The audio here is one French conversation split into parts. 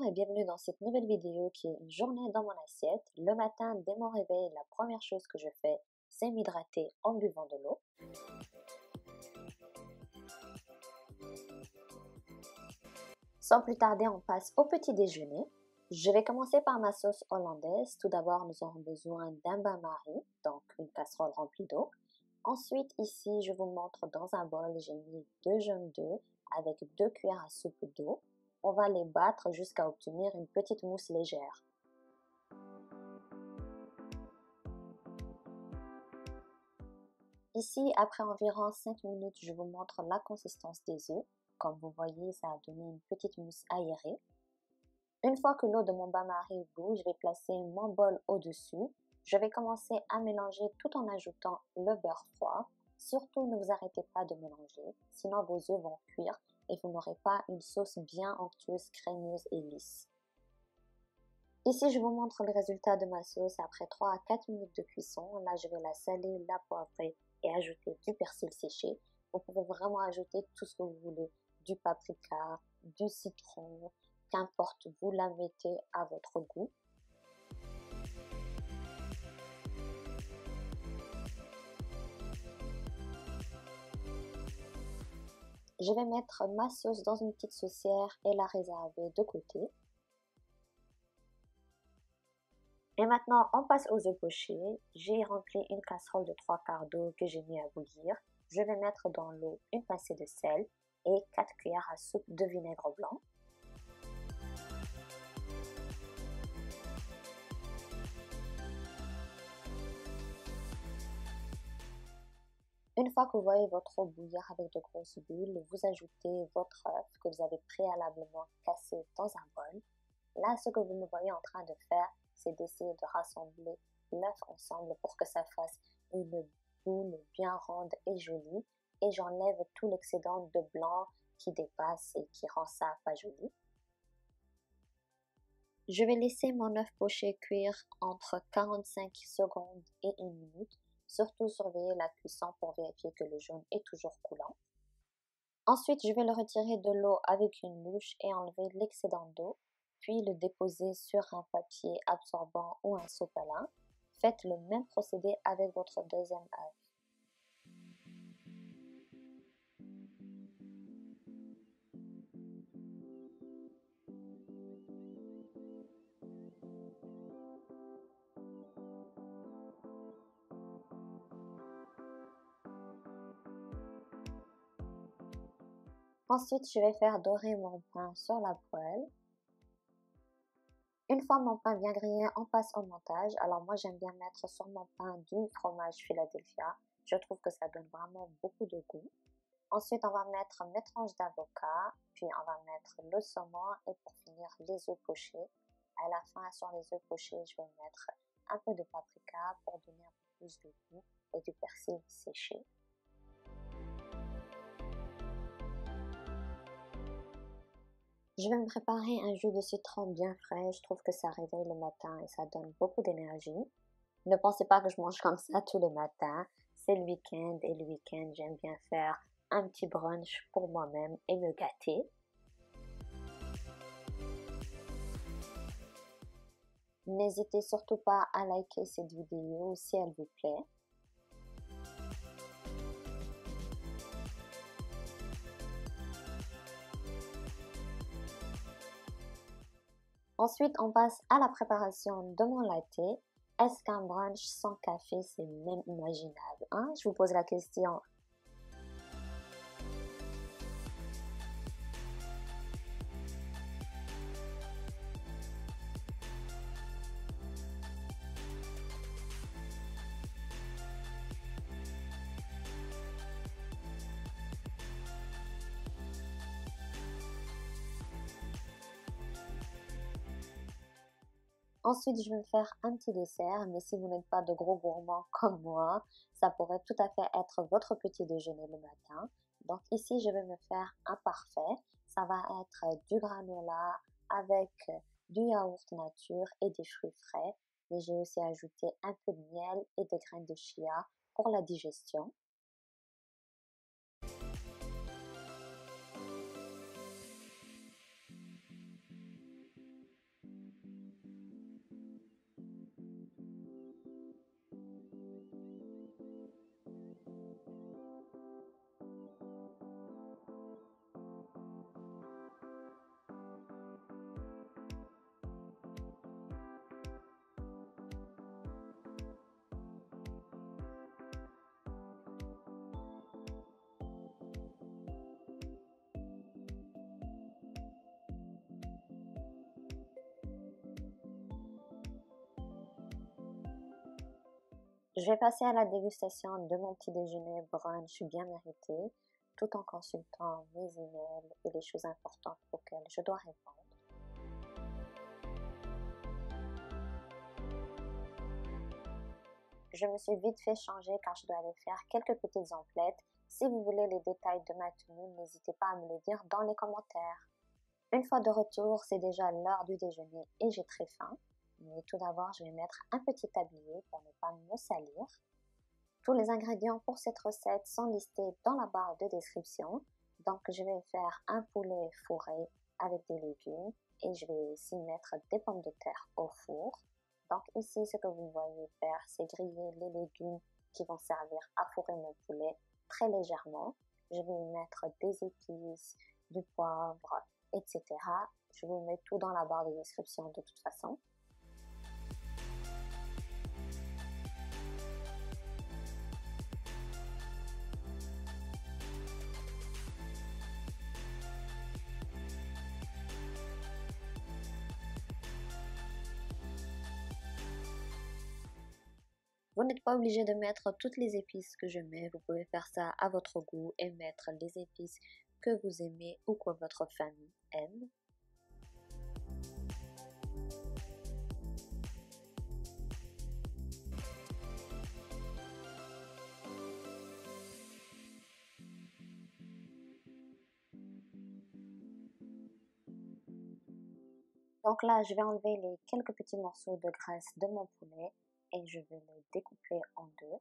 et bienvenue dans cette nouvelle vidéo qui est une journée dans mon assiette. Le matin, dès mon réveil, la première chose que je fais, c'est m'hydrater en buvant de l'eau. Sans plus tarder, on passe au petit déjeuner. Je vais commencer par ma sauce hollandaise. Tout d'abord, nous aurons besoin d'un bain-marie, donc une casserole remplie d'eau. Ensuite, ici, je vous montre dans un bol, j'ai mis 2 jaunes d'œufs avec 2 cuillères à soupe d'eau. On va les battre jusqu'à obtenir une petite mousse légère. Ici, après environ 5 minutes, je vous montre la consistance des œufs. Comme vous voyez, ça a donné une petite mousse aérée. Une fois que l'eau de mon bain-marie bout, je vais placer mon bol au-dessus. Je vais commencer à mélanger tout en ajoutant le beurre froid. Surtout, ne vous arrêtez pas de mélanger, sinon vos œufs vont cuire et vous n'aurez pas une sauce bien onctueuse, crémeuse et lisse. Ici, je vous montre le résultat de ma sauce après 3 à 4 minutes de cuisson. Là, je vais la saler, la poivrer et ajouter du persil séché. Vous pouvez vraiment ajouter tout ce que vous voulez, du paprika, du citron, qu'importe, vous la mettez à votre goût. Je vais mettre ma sauce dans une petite saucière et la réserver de côté. Et maintenant, on passe aux œufs pochés. J'ai rempli une casserole de 3/4 d'eau que j'ai mis à bouillir. Je vais mettre dans l'eau une pincée de sel et 4 cuillères à soupe de vinaigre blanc. Une fois que vous voyez votre eau bouillir avec de grosses bulles, vous ajoutez votre œuf que vous avez préalablement cassé dans un bol. Là, ce que vous me voyez en train de faire, c'est d'essayer de rassembler l'œuf ensemble pour que ça fasse une boule bien ronde et jolie. Et j'enlève tout l'excédent de blanc qui dépasse et qui rend ça pas joli. Je vais laisser mon œuf poché cuire entre 45 secondes et 1 minute. Surtout surveiller la cuisson pour vérifier que le jaune est toujours coulant. Ensuite, je vais le retirer de l'eau avec une louche et enlever l'excédent d'eau, puis le déposer sur un papier absorbant ou un sopalin. Faites le même procédé avec votre deuxième œuf. Ensuite, je vais faire dorer mon pain sur la poêle. Une fois mon pain bien grillé, on passe au montage. Alors moi, j'aime bien mettre sur mon pain du fromage Philadelphia. Je trouve que ça donne vraiment beaucoup de goût. Ensuite, on va mettre mes tranches d'avocat, puis on va mettre le saumon et pour finir, les œufs pochés. À la fin, sur les œufs pochés, je vais mettre un peu de paprika pour donner un peu plus de goût et du persil séché. Je vais me préparer un jus de citron bien frais. Je trouve que ça réveille le matin et ça donne beaucoup d'énergie. Ne pensez pas que je mange comme ça tous les matins. C'est le week-end et le week-end, j'aime bien faire un petit brunch pour moi-même et me gâter. N'hésitez surtout pas à liker cette vidéo si elle vous plaît. Ensuite, on passe à la préparation de mon latte. Est-ce qu'un brunch sans café, c'est même imaginable, hein? Je vous pose la question. Ensuite, je vais me faire un petit dessert, mais si vous n'êtes pas de gros gourmands comme moi, ça pourrait tout à fait être votre petit déjeuner le matin. Donc ici, je vais me faire un parfait. Ça va être du granola avec du yaourt nature et des fruits frais. Mais j'ai aussi ajouté un peu de miel et des graines de chia pour la digestion. Je vais passer à la dégustation de mon petit déjeuner brunch bien mérité, tout en consultant mes emails et les choses importantes auxquelles je dois répondre. Je me suis vite fait changer car je dois aller faire quelques petites emplettes. Si vous voulez les détails de ma tenue, n'hésitez pas à me le dire dans les commentaires. Une fois de retour, c'est déjà l'heure du déjeuner et j'ai très faim. Mais tout d'abord, je vais mettre un petit tablier pour ne pas me salir. Tous les ingrédients pour cette recette sont listés dans la barre de description. Donc, je vais faire un poulet fourré avec des légumes et je vais aussi mettre des pommes de terre au four. Donc ici, ce que vous voyez faire, c'est griller les légumes qui vont servir à fourrer mon poulet très légèrement. Je vais y mettre des épices, du poivre, etc. Je vous mets tout dans la barre de description de toute façon. Vous n'êtes pas obligé de mettre toutes les épices que je mets, vous pouvez faire ça à votre goût et mettre les épices que vous aimez ou que votre famille aime. Donc là, je vais enlever les quelques petits morceaux de graisse de mon poulet et je vais le découper en deux.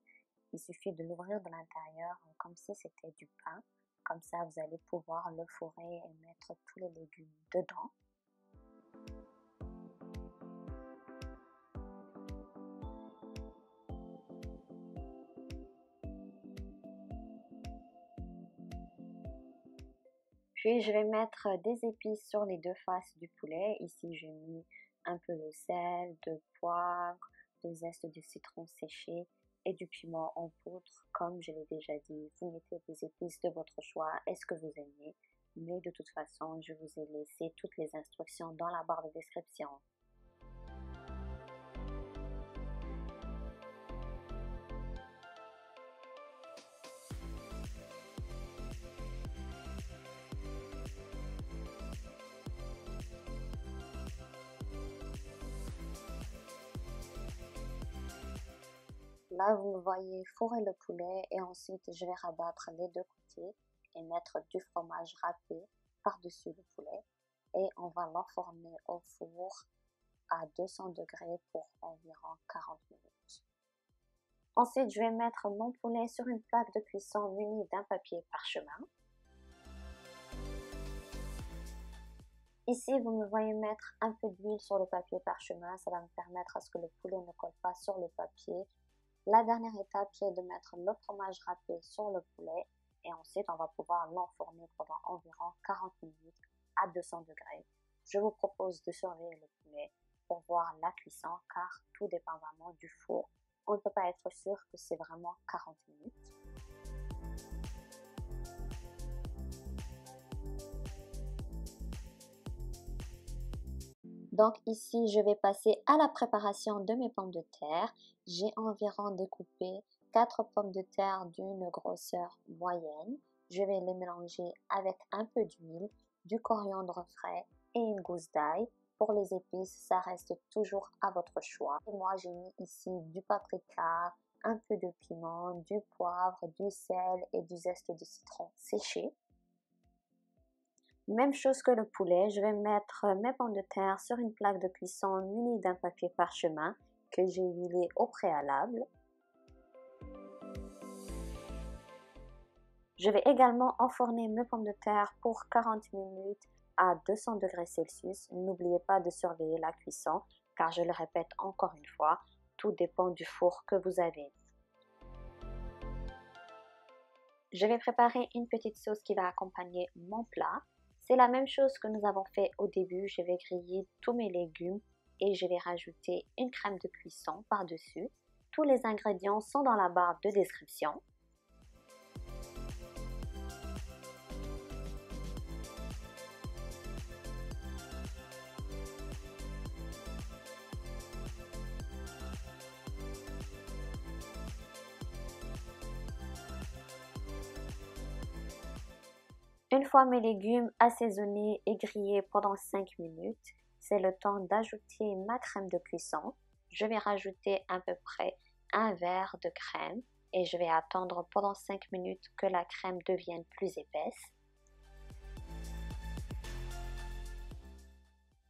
Il suffit de l'ouvrir de l'intérieur comme si c'était du pain. Comme ça, vous allez pouvoir le fourrer et mettre tous les légumes dedans. Puis, je vais mettre des épices sur les deux faces du poulet. Ici, j'ai mis un peu de sel, de poivre, de zeste de citron séché et du piment en poudre. Comme je l'ai déjà dit, vous mettez des épices de votre choix, est-ce que vous aimez. Mais de toute façon, je vous ai laissé toutes les instructions dans la barre de description. Là, vous me voyez fourrer le poulet et ensuite je vais rabattre les deux côtés et mettre du fromage râpé par-dessus le poulet et on va l'enfourner au four à 200 degrés pour environ 40 minutes. Ensuite, je vais mettre mon poulet sur une plaque de cuisson munie d'un papier parchemin. Ici, vous me voyez mettre un peu d'huile sur le papier parchemin, ça va me permettre à ce que le poulet ne colle pas sur le papier. La dernière étape, c'est de mettre le fromage râpé sur le poulet et ensuite on va pouvoir l'enfourner pendant environ 40 minutes à 200 degrés. Je vous propose de surveiller le poulet pour voir la cuisson car tout dépend vraiment du four. On ne peut pas être sûr que c'est vraiment 40 minutes. Donc ici, je vais passer à la préparation de mes pommes de terre. J'ai environ découpé 4 pommes de terre d'une grosseur moyenne. Je vais les mélanger avec un peu d'huile, du coriandre frais et une gousse d'ail. Pour les épices, ça reste toujours à votre choix. Et moi, j'ai mis ici du paprika, un peu de piment, du poivre, du sel et du zeste de citron séché. Même chose que le poulet, je vais mettre mes pommes de terre sur une plaque de cuisson munie d'un papier parchemin que j'ai huilé au préalable. Je vais également enfourner mes pommes de terre pour 40 minutes à 200 degrés Celsius. N'oubliez pas de surveiller la cuisson car je le répète encore une fois, tout dépend du four que vous avez. Je vais préparer une petite sauce qui va accompagner mon plat. C'est la même chose que nous avons fait au début. Je vais griller tous mes légumes et je vais rajouter une crème de cuisson par-dessus. Tous les ingrédients sont dans la barre de description. Une fois mes légumes assaisonnés et grillés pendant 5 minutes, c'est le temps d'ajouter ma crème de cuisson. Je vais rajouter à peu près un verre de crème et je vais attendre pendant 5 minutes que la crème devienne plus épaisse.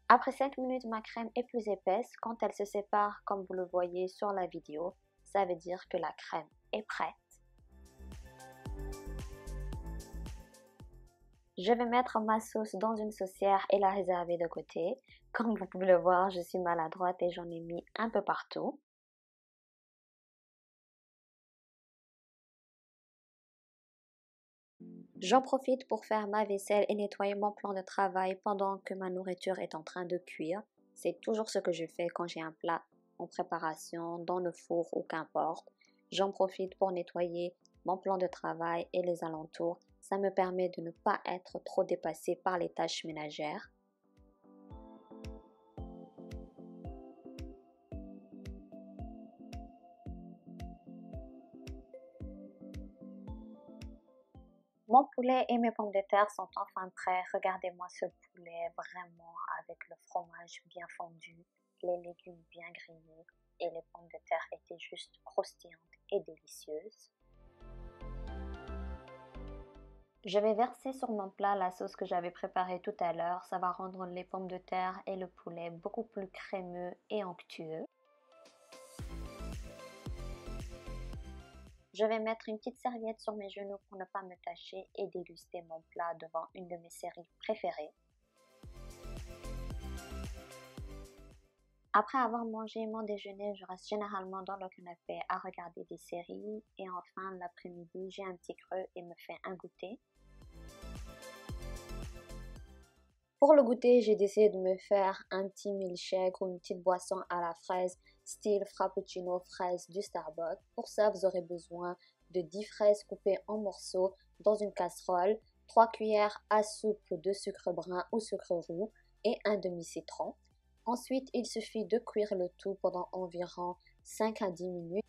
Après 5 minutes, ma crème est plus épaisse. Quand elle se sépare, comme vous le voyez sur la vidéo, ça veut dire que la crème est prête. Je vais mettre ma sauce dans une saucière et la réserver de côté. Comme vous pouvez le voir, je suis maladroite et j'en ai mis un peu partout. J'en profite pour faire ma vaisselle et nettoyer mon plan de travail pendant que ma nourriture est en train de cuire. C'est toujours ce que je fais quand j'ai un plat en préparation, dans le four ou qu'importe. J'en profite pour nettoyer mon plan de travail et les alentours. Ça me permet de ne pas être trop dépassée par les tâches ménagères. Mon poulet et mes pommes de terre sont enfin prêts. Regardez-moi ce poulet vraiment avec le fromage bien fondu, les légumes bien grillés et les pommes de terre étaient juste croustillantes et délicieuses. Je vais verser sur mon plat la sauce que j'avais préparée tout à l'heure. Ça va rendre les pommes de terre et le poulet beaucoup plus crémeux et onctueux. Je vais mettre une petite serviette sur mes genoux pour ne pas me tacher et déguster mon plat devant une de mes séries préférées. Après avoir mangé mon déjeuner, je reste généralement dans le canapé à regarder des séries et enfin l'après-midi, j'ai un petit creux et me fais un goûter. Pour le goûter, j'ai décidé de me faire un petit milkshake ou une petite boisson à la fraise, style frappuccino fraise du Starbucks. Pour ça, vous aurez besoin de 10 fraises coupées en morceaux dans une casserole, 3 cuillères à soupe de sucre brun ou sucre roux et un demi-citron. Ensuite, il suffit de cuire le tout pendant environ 5 à 10 minutes.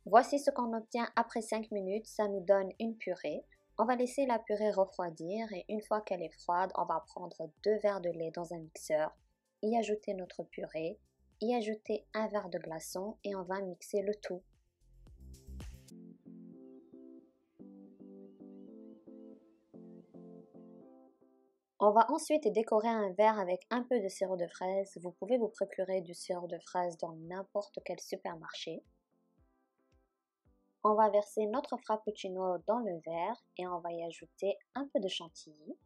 Voici ce qu'on obtient après 5 minutes, ça nous donne une purée. On va laisser la purée refroidir et une fois qu'elle est froide, on va prendre 2 verres de lait dans un mixeur, y ajouter notre purée, y ajouter un verre de glaçon et on va mixer le tout. On va ensuite décorer un verre avec un peu de sirop de fraise. Vous pouvez vous procurer du sirop de fraise dans n'importe quel supermarché. On va verser notre frappuccino dans le verre et on va y ajouter un peu de chantilly.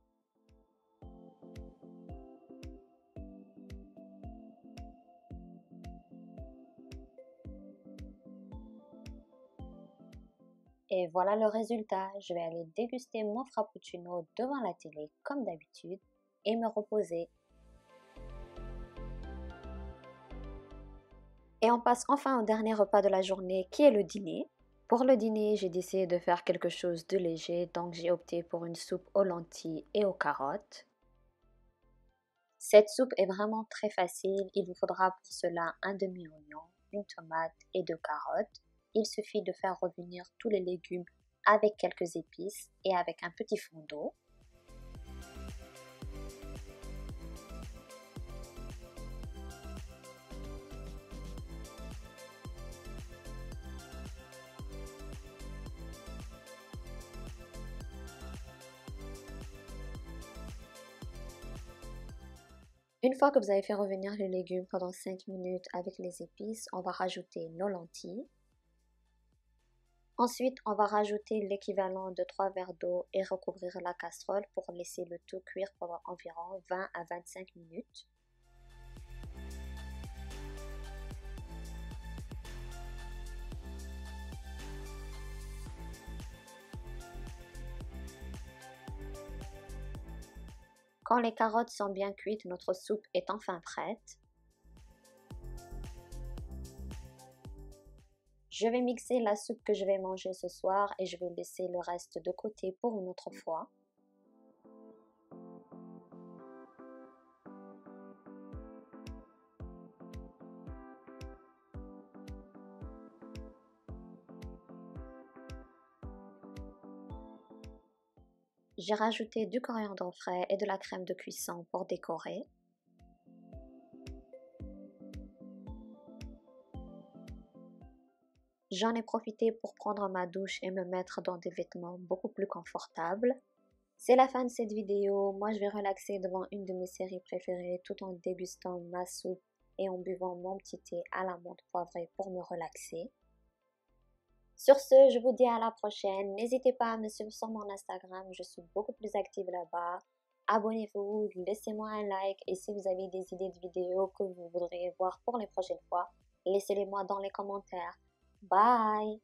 Et voilà le résultat. Je vais aller déguster mon frappuccino devant la télé comme d'habitude et me reposer. Et on passe enfin au dernier repas de la journée qui est le dîner. Pour le dîner, j'ai décidé de faire quelque chose de léger, donc j'ai opté pour une soupe aux lentilles et aux carottes. Cette soupe est vraiment très facile. Il vous faudra pour cela un demi-oignon, une tomate et 2 carottes. Il suffit de faire revenir tous les légumes avec quelques épices et avec un petit fond d'eau. Une fois que vous avez fait revenir les légumes pendant 5 minutes avec les épices, on va rajouter nos lentilles. Ensuite, on va rajouter l'équivalent de 3 verres d'eau et recouvrir la casserole pour laisser le tout cuire pendant environ 20 à 25 minutes. Quand les carottes sont bien cuites, notre soupe est enfin prête. Je vais mixer la soupe que je vais manger ce soir et je vais laisser le reste de côté pour une autre fois. J'ai rajouté du coriandre frais et de la crème de cuisson pour décorer. J'en ai profité pour prendre ma douche et me mettre dans des vêtements beaucoup plus confortables. C'est la fin de cette vidéo. Moi, je vais relaxer devant une de mes séries préférées tout en dégustant ma soupe et en buvant mon petit thé à la menthe poivrée pour me relaxer. Sur ce, je vous dis à la prochaine. N'hésitez pas à me suivre sur mon Instagram. Je suis beaucoup plus active là-bas. Abonnez-vous, laissez-moi un like et si vous avez des idées de vidéos que vous voudriez voir pour les prochaines fois, laissez-les moi dans les commentaires. Bye!